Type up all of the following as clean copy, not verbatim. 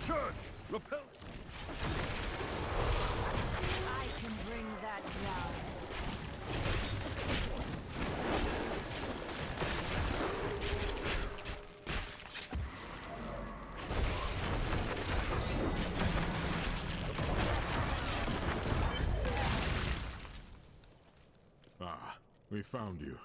church! Repel! I can bring that down. Ah, we found you.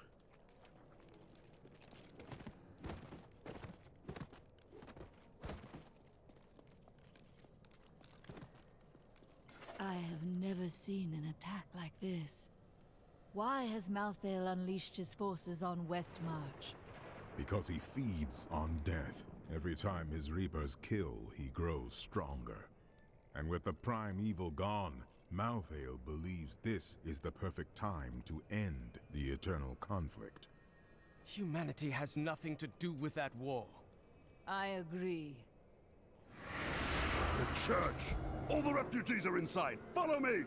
I have never seen an attack like this. Why has Malthael unleashed his forces on West March? Because he feeds on death. Every time his reapers kill, he grows stronger. And with the prime evil gone, Malthael believes this is the perfect time to end the eternal conflict. Humanity has nothing to do with that war. I agree. The church! All the refugees are inside! Follow me!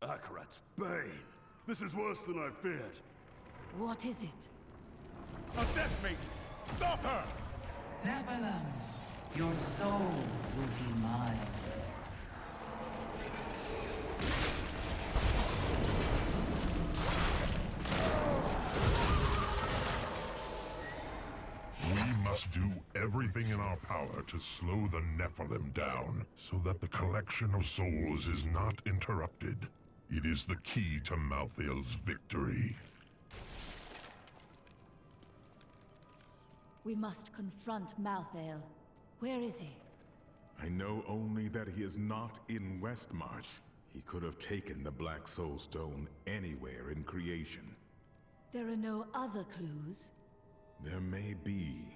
Akarat's bane! This is worse than I feared. What is it? A death maiden! Stop her! Nephilim, your soul will be mine. We must do everything in our power to slow the Nephilim down, so that the collection of souls is not interrupted. It is the key to Malthael's victory. We must confront Malthael. Where is he? I know only that he is not in Westmarch. He could have taken the Black Soul Stone anywhere in creation. There are no other clues? There may be.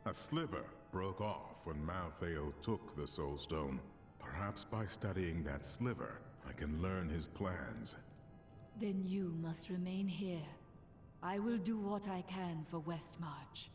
A sliver broke off when Malthael took the Soul Stone. Perhaps by studying that sliver, I can learn his plans. Then you must remain here. I will do what I can for Westmarch.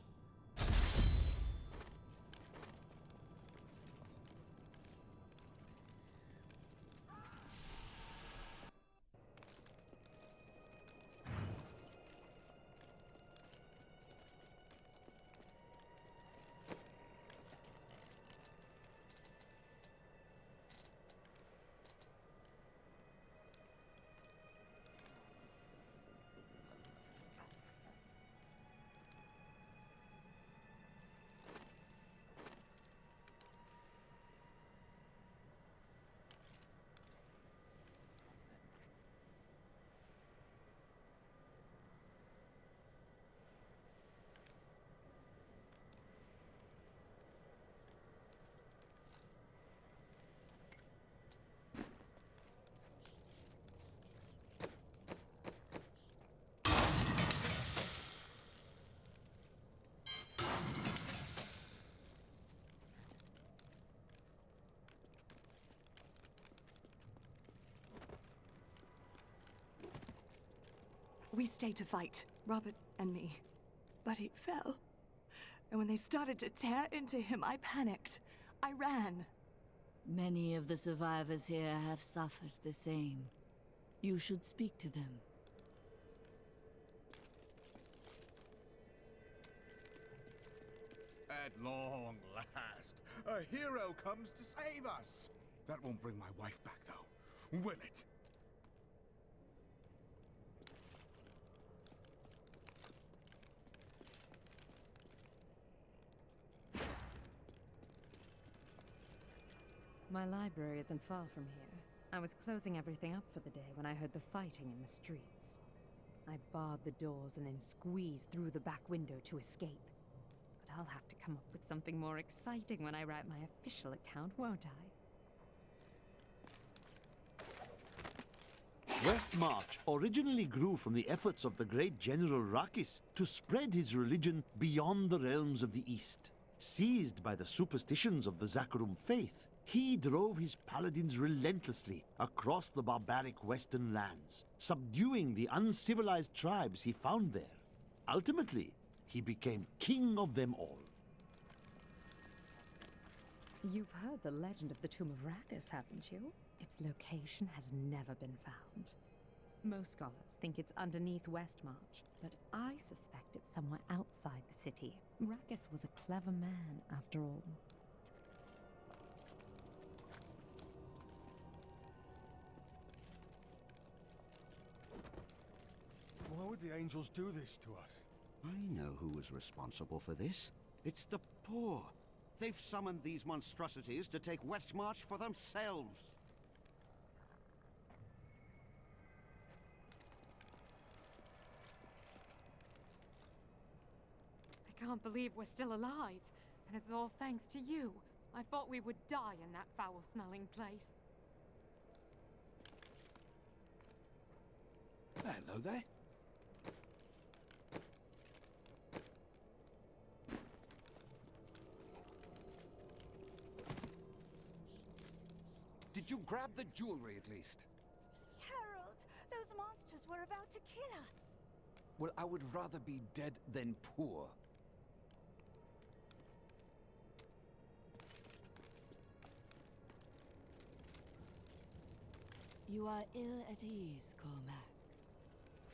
We stayed to fight, Robert and me. But he fell. And when they started to tear into him, I panicked. I ran. Many of the survivors here have suffered the same. You should speak to them. At long last, a hero comes to save us. That won't bring my wife back, though, will it? My library isn't far from here. I was closing everything up for the day when I heard the fighting in the streets. I barred the doors and then squeezed through the back window to escape. But I'll have to come up with something more exciting when I write my official account, won't I? Westmarch originally grew from the efforts of the great General Rakis to spread his religion beyond the realms of the East. Seized by the superstitions of the Zakarum faith, he drove his paladins relentlessly across the barbaric western lands, subduing the uncivilized tribes he found there. Ultimately, he became king of them all. You've heard the legend of the Tomb of Rakis, haven't you? Its location has never been found. Most scholars think it's underneath Westmarch, but I suspect it's somewhere outside the city. Rakis was a clever man, after all. Why would the angels do this to us? I know who is responsible for this. It's the poor. They've summoned these monstrosities to take Westmarch for themselves. I can't believe we're still alive, and it's all thanks to you. I thought we would die in that foul-smelling place. Hello there. Did you grab the jewelry at least? Harold, those monsters were about to kill us. Well, I would rather be dead than poor. You are ill at ease, Cormac.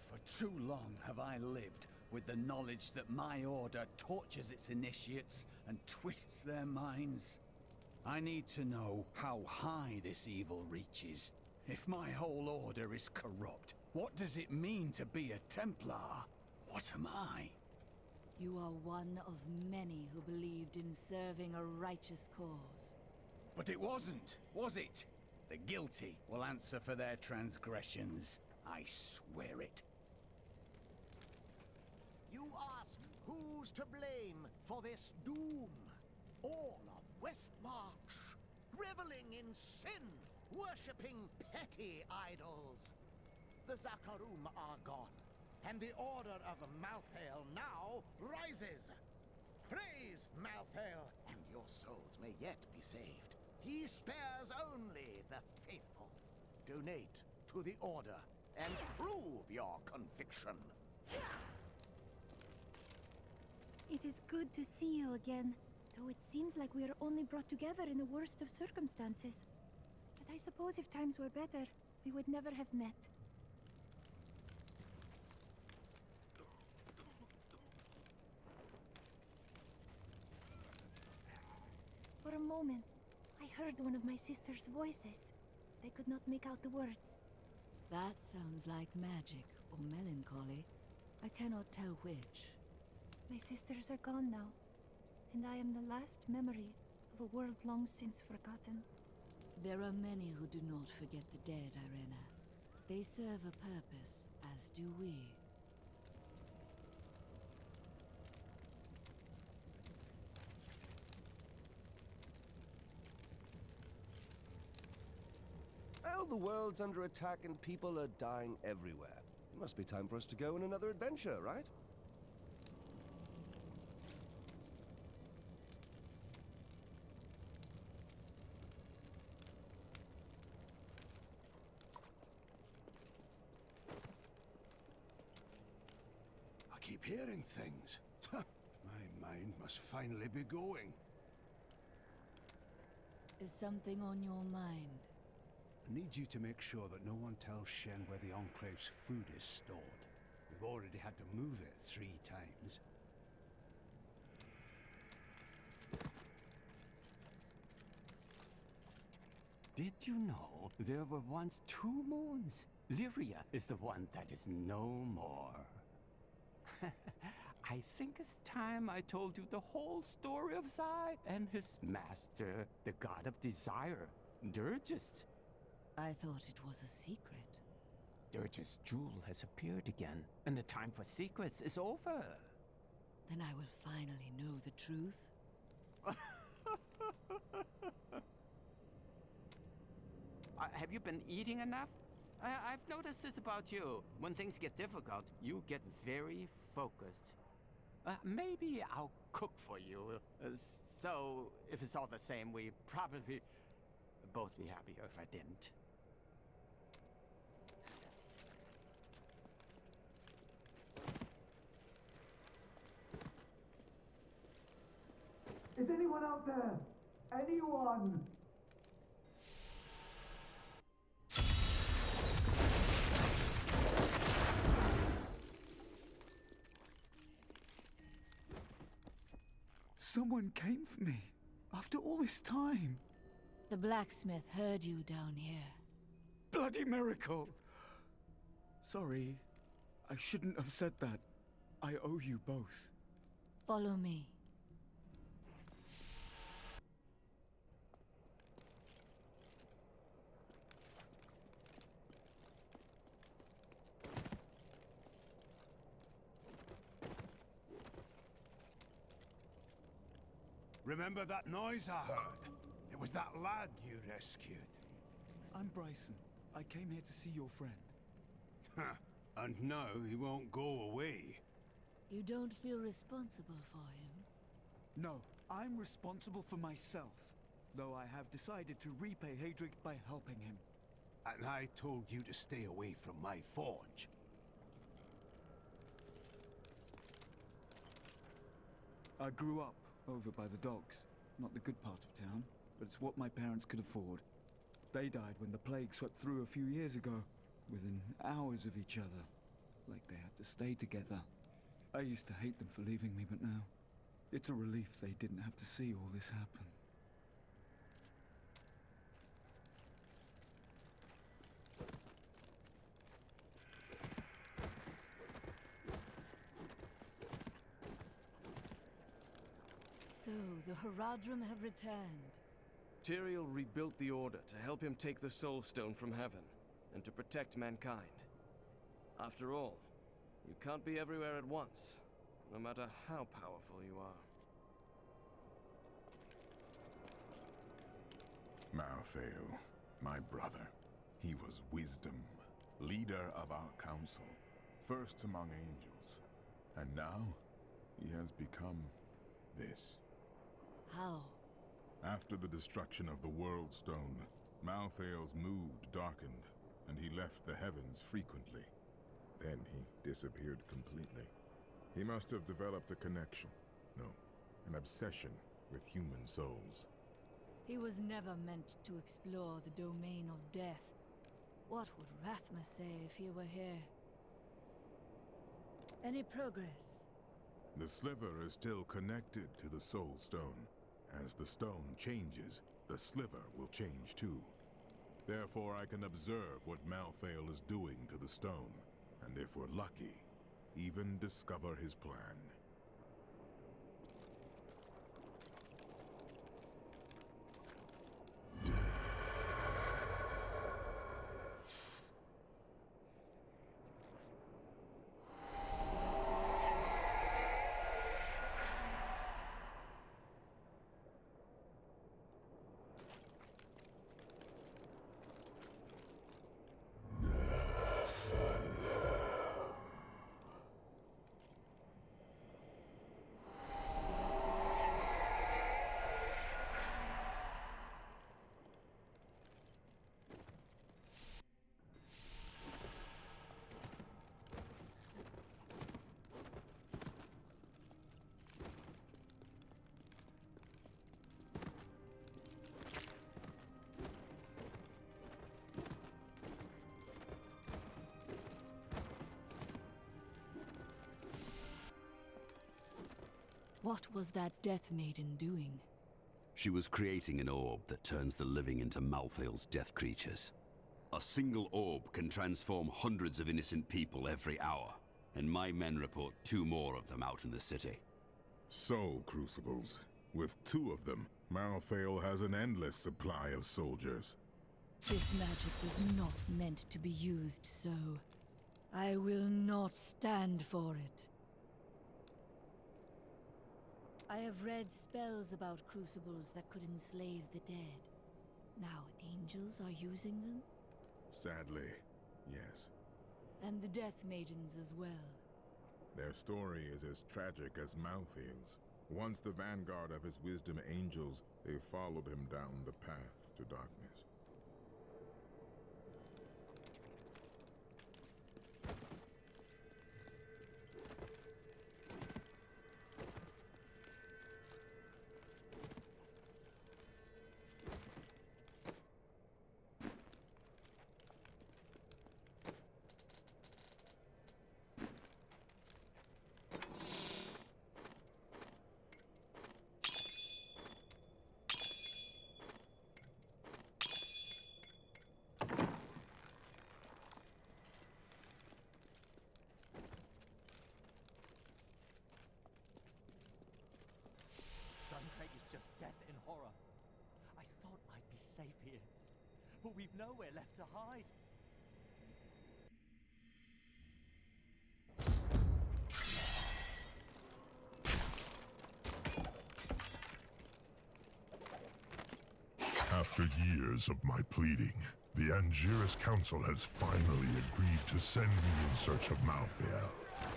For too long have I lived with the knowledge that my order tortures its initiates and twists their minds. I need to know how high this evil reaches. If my whole order is corrupt, what does it mean to be a Templar? What am I? You are one of many who believed in serving a righteous cause. But it wasn't, was it? The guilty will answer for their transgressions. I swear it. You ask who's to blame for this doom? All of Westmarch, reveling in sin, worshipping petty idols. The Zakarum are gone, and the order of Malthael now rises. Praise Malthael, and your souls may yet be saved. He spares only the faithful. Donate to the order and prove your conviction. It is good to see you again, though it seems like we are only brought together in the worst of circumstances. But I suppose if times were better, we would never have met. For a moment, I heard one of my sister's voices. I could not make out the words. That sounds like magic or melancholy. I cannot tell which. My sisters are gone now, and I am the last memory of a world long since forgotten. There are many who do not forget the dead, Irena. They serve a purpose, as do we. Well, the world's under attack and people are dying everywhere. It must be time for us to go on another adventure, right? I keep hearing things. My mind must finally be going. Is something on your mind? I need you to make sure that no one tells Shen where the Enclave's food is stored. We've already had to move it 3 times. Did you know there were once 2 moons? Lyria is the one that is no more. I think it's time I told you the whole story of Zai and his master, the god of desire, Durgist. I thought it was a secret. Durgist's jewel has appeared again, and the time for secrets is over. Then I will finally know the truth. Have you been eating enough? I've noticed this about you. When things get difficult, you get very focused. Maybe I'll cook for you. So, if it's all the same, we'd probably both be happier if I didn't. Is anyone out there? Anyone? Someone came for me. After all this time. The blacksmith heard you down here. Bloody miracle! Sorry, I shouldn't have said that. I owe you both. Follow me. Remember that noise I heard? It was that lad you rescued. I'm Bryson. I came here to see your friend. And now he won't go away. You don't feel responsible for him? No, I'm responsible for myself. Though I have decided to repay Hadric by helping him. And I told you to stay away from my forge. I grew up over by the docks. Not the good part of town, but it's what my parents could afford. They died when the plague swept through a few years ago, within hours of each other. Like they had to stay together. I used to hate them for leaving me, but now it's a relief they didn't have to see all this happen. So, the Haradrim have returned. Tyrael rebuilt the Order to help him take the Soul Stone from heaven, and to protect mankind. After all, you can't be everywhere at once, no matter how powerful you are. Malthael, my brother. He was wisdom, leader of our council, first among angels. And now, he has become this. How? After the destruction of the World Stone, Malthael's mood darkened, and he left the heavens frequently. Then he disappeared completely. He must have developed a connection, no, an obsession with human souls. He was never meant to explore the domain of death. What would Rathma say if he were here? Any progress? The sliver is still connected to the Soul Stone. As the stone changes, the sliver will change too. Therefore, I can observe what Malthael is doing to the stone, and if we're lucky, even discover his plan. What was that Death Maiden doing? She was creating an orb that turns the living into Malthael's death creatures. A single orb can transform hundreds of innocent people every hour, and my men report 2 more of them out in the city. Soul Crucibles. With 2 of them, Malthael has an endless supply of soldiers. This magic was not meant to be used so. I will not stand for it. I have read spells about crucibles that could enslave the dead. Now angels are using them? Sadly, yes. And the Death Maidens as well. Their story is as tragic as Malthael's. Once the vanguard of his wisdom angels, they followed him down the path to darkness. death in horror. I thought I'd be safe here, but we've nowhere left to hide. After years of my pleading, the Angiris Council has finally agreed to send me in search of Malthael.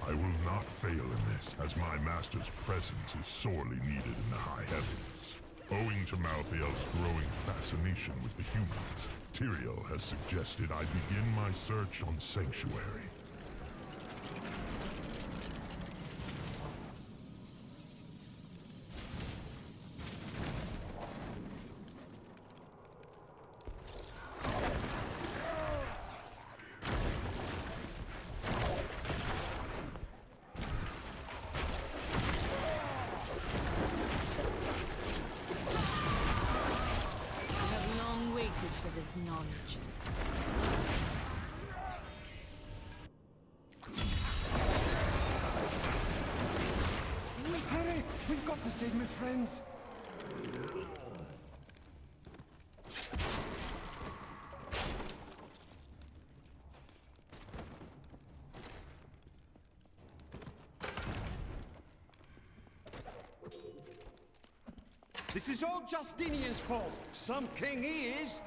I will not fail in this, as my master's presence is sorely needed in the high heavens. Owing to Malthael's growing fascination with the humans, Tyrael has suggested I begin my search on Sanctuary. For this knowledge. Hurry! We've got to save my friends! This is all Justinian's fault. Some king he is.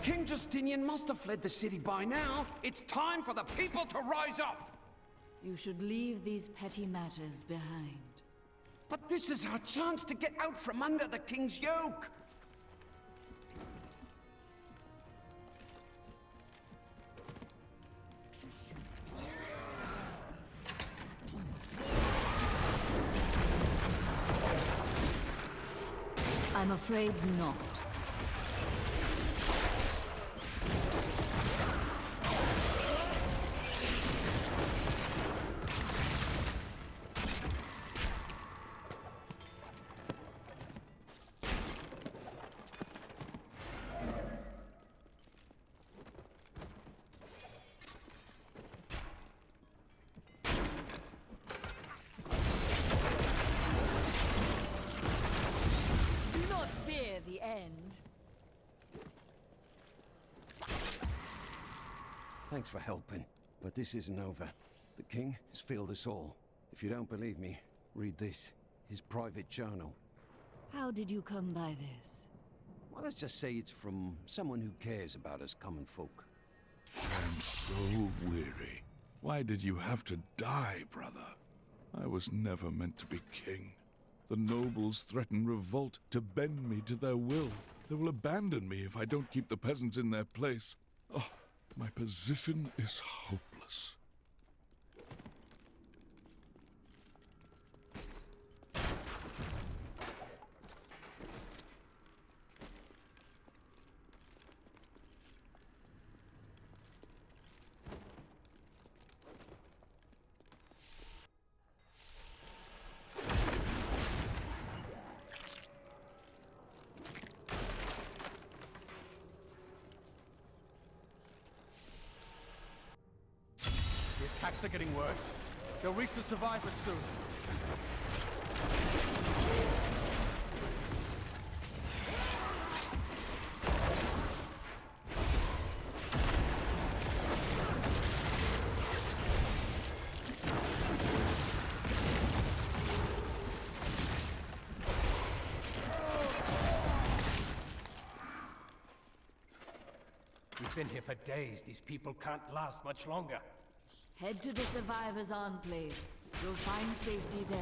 King Justinian must have fled the city by now. It's time for the people to rise up. You should leave these petty matters behind. But this is our chance to get out from under the king's yoke. I'm afraid not. The end. Thanks for helping, but this isn't over. The king has failed us all. If you don't believe me, read this. His private journal. How did you come by this? Well, let's just say it's from someone who cares about us common folk. I'm so weary. Why did you have to die, brother? I was never meant to be king. The nobles threaten revolt to bend me to their will. They will abandon me if I don't keep the peasants in their place. Oh, my position is hopeless. Attacks are getting worse. They'll reach the survivors soon. We've been here for days. These people can't last much longer. Head to the survivors' enclave. You'll find safety there.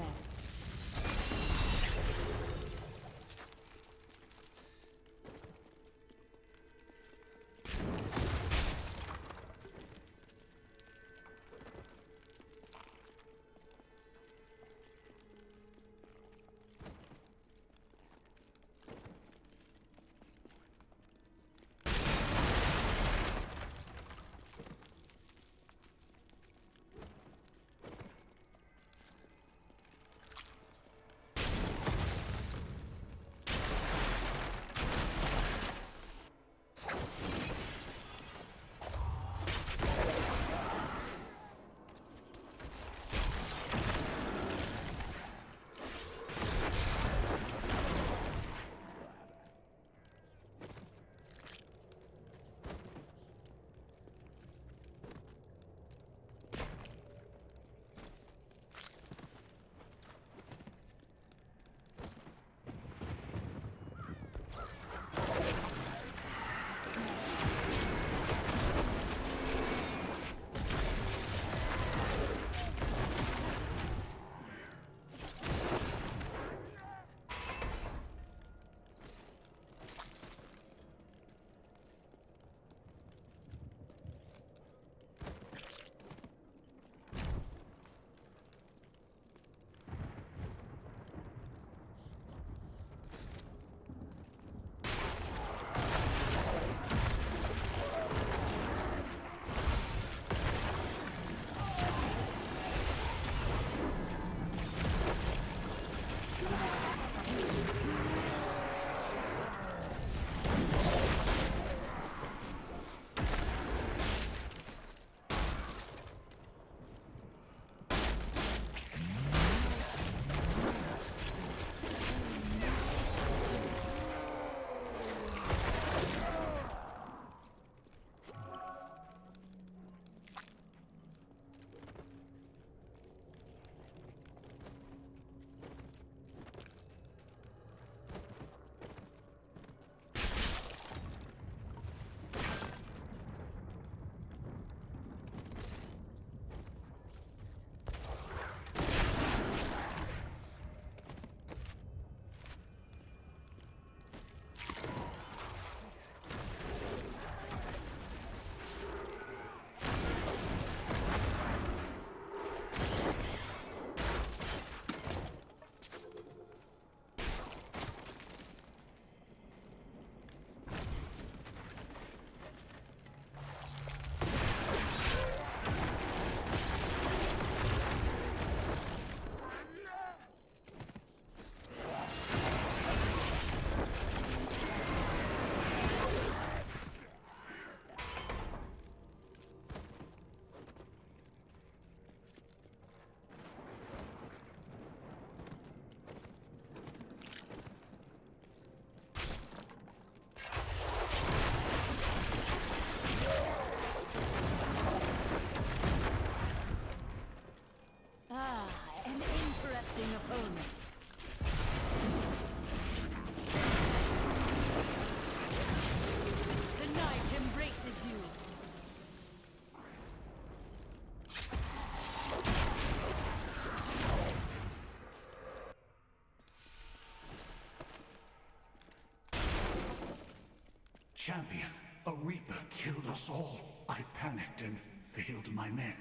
Champion, a Reaper killed us all. I panicked and failed my men.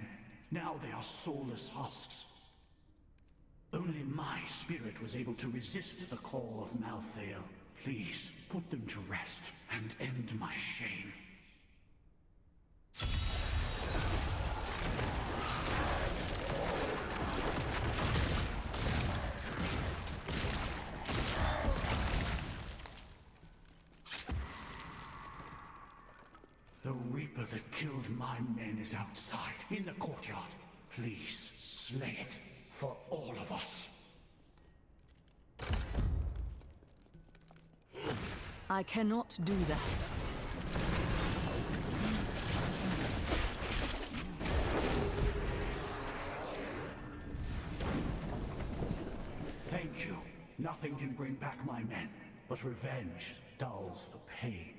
Now they are soulless husks. Only my spirit was able to resist the call of Malthael. Please, put them to rest and end my shame. The Reaper that killed my men is outside, in the courtyard. Please, slay it, for all of us. I cannot do that. Thank you. Nothing can bring back my men, but revenge dulls the pain.